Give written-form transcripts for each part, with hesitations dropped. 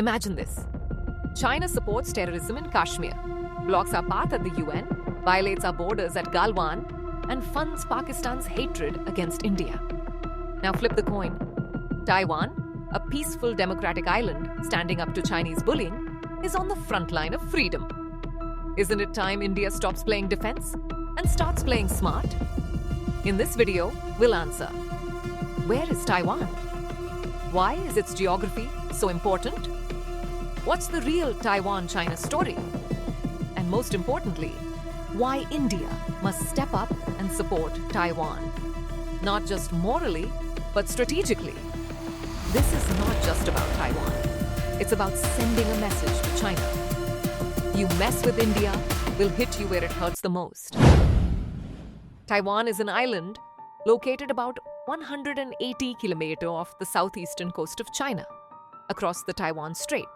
Imagine this. China supports terrorism in Kashmir, blocks our path at the UN, violates our borders at Galwan, and funds Pakistan's hatred against India. Now flip the coin. Taiwan, a peaceful democratic island standing up to Chinese bullying, is on the front line of freedom. Isn't it time India stops playing defense and starts playing smart? In this video, we'll answer. Where is Taiwan? Why is its geography so important? What's the real Taiwan-China story? And most importantly, why India must step up and support Taiwan? Not just morally, but strategically. This is not just about Taiwan. It's about sending a message to China. You mess with India, we'll hit you where it hurts the most. Taiwan is an island located about 180 kilometers off the southeastern coast of China, across the Taiwan Strait.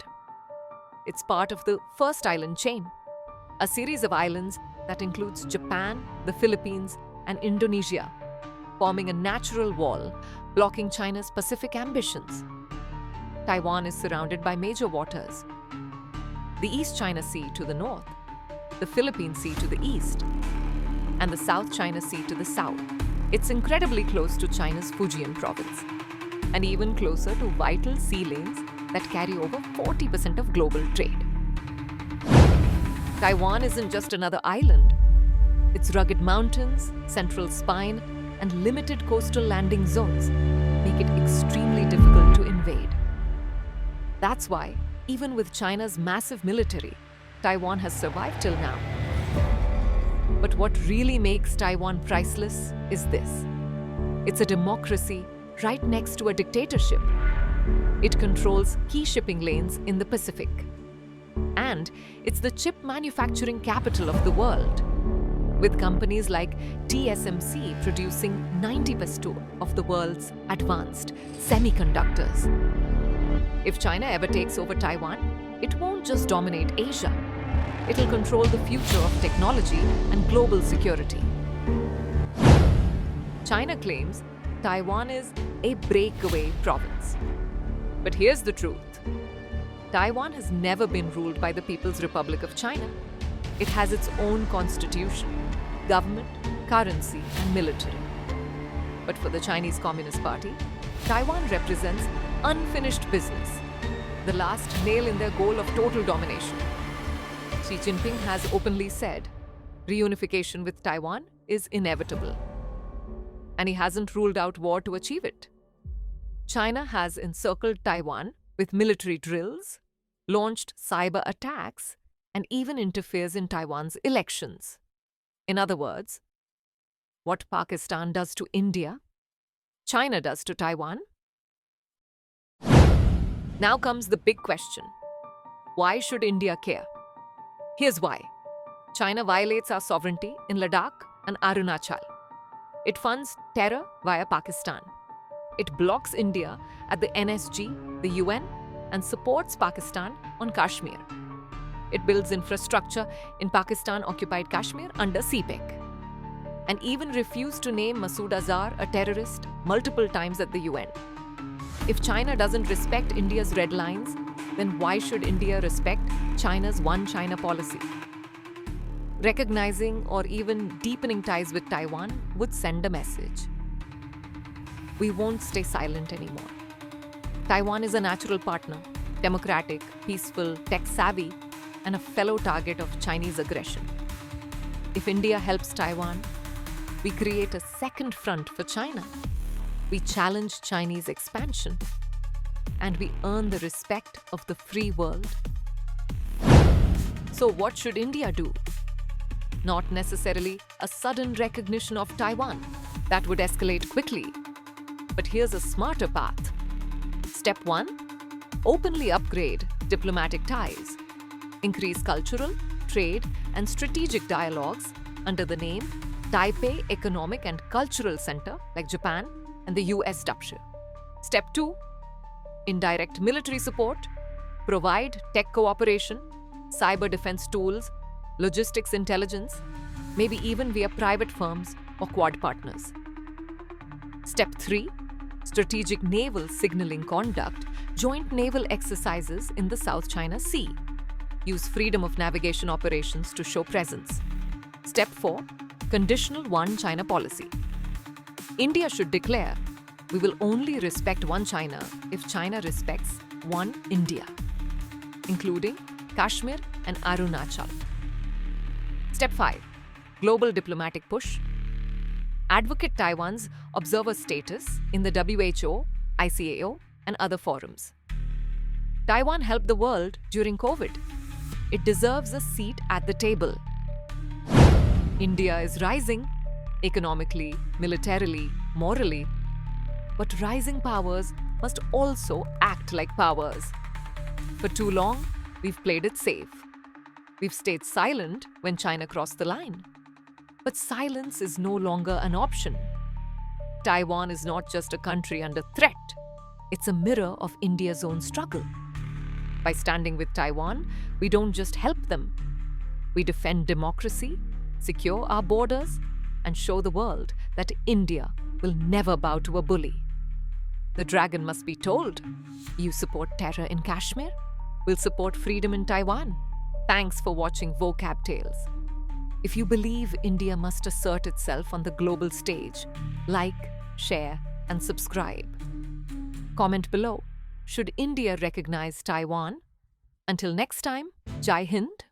It's part of the first island chain, a series of islands that includes Japan, the Philippines, and Indonesia, forming a natural wall blocking China's Pacific ambitions. Taiwan is surrounded by major waters: the East China Sea to the north, the Philippine Sea to the east, and the South China Sea to the south. It's incredibly close to China's Fujian province, and even closer to vital sea lanes that carry over 40% of global trade. Taiwan isn't just another island. Its rugged mountains, central spine, and limited coastal landing zones make it extremely difficult to invade. That's why, even with China's massive military, Taiwan has survived till now. But what really makes Taiwan priceless is this. It's a democracy right next to a dictatorship. It controls key shipping lanes in the Pacific. And it's the chip manufacturing capital of the world, with companies like TSMC producing 90% of the world's advanced semiconductors. If China ever takes over Taiwan, it won't just dominate Asia. It'll control the future of technology and global security. China claims Taiwan is a breakaway province. But here's the truth. Taiwan has never been ruled by the People's Republic of China. It has its own constitution, government, currency, and military. But for the Chinese Communist Party, Taiwan represents unfinished business, the last nail in their goal of total domination. Xi Jinping has openly said reunification with Taiwan is inevitable, and he hasn't ruled out war to achieve it. China has encircled Taiwan with military drills, launched cyber attacks, and even interferes in Taiwan's elections. In other words, what Pakistan does to India, China does to Taiwan. Now comes the big question. Why should India care? Here's why. China violates our sovereignty in Ladakh and Arunachal. It funds terror via Pakistan. It blocks India at the NSG, the UN, and supports Pakistan on Kashmir. It builds infrastructure in Pakistan-occupied Kashmir under CPEC, and even refused to name Masood Azhar a terrorist multiple times at the UN. If China doesn't respect India's red lines, then why should India respect China's One China policy? Recognizing or even deepening ties with Taiwan would send a message. We won't stay silent anymore. Taiwan is a natural partner, democratic, peaceful, tech-savvy, and a fellow target of Chinese aggression. If India helps Taiwan, we create a second front for China. We challenge Chinese expansion, and we earn the respect of the free world. So what should India do? Not necessarily a sudden recognition of Taiwan. That would escalate quickly. But here's a smarter path. Step 1. Openly upgrade diplomatic ties. Increase cultural, trade, and strategic dialogues under the name Taipei Economic and Cultural Center, like Japan and the US Dupshire. Step 2. Indirect military support. Provide tech cooperation, cyber defense tools, logistics intelligence, maybe even via private firms or Quad partners. Step 3. Strategic naval signaling conduct Joint naval exercises in the South China Sea. Use freedom of navigation operations to show presence. Step 4. Conditional One China policy. India should declare, we will only respect one China if China respects one India, including Kashmir and Arunachal. Step 5. Global diplomatic push. Advocate Taiwan's observer status in the WHO, ICAO, and other forums. Taiwan helped the world during COVID. It deserves a seat at the table. India is rising economically, militarily, morally. But rising powers must also act like powers. For too long, we've played it safe. We've stayed silent when China crossed the line. But silence is no longer an option. Taiwan is not just a country under threat. It's a mirror of India's own struggle. By standing with Taiwan, we don't just help them. We defend democracy, secure our borders, and show the world that India will never bow to a bully. The dragon must be told. You support terror in Kashmir? We'll support freedom in Taiwan. Thanks for watching Vocab Tales. If you believe India must assert itself on the global stage, like, share, and subscribe. Comment below. Should India recognize Taiwan? Until next time, Jai Hind.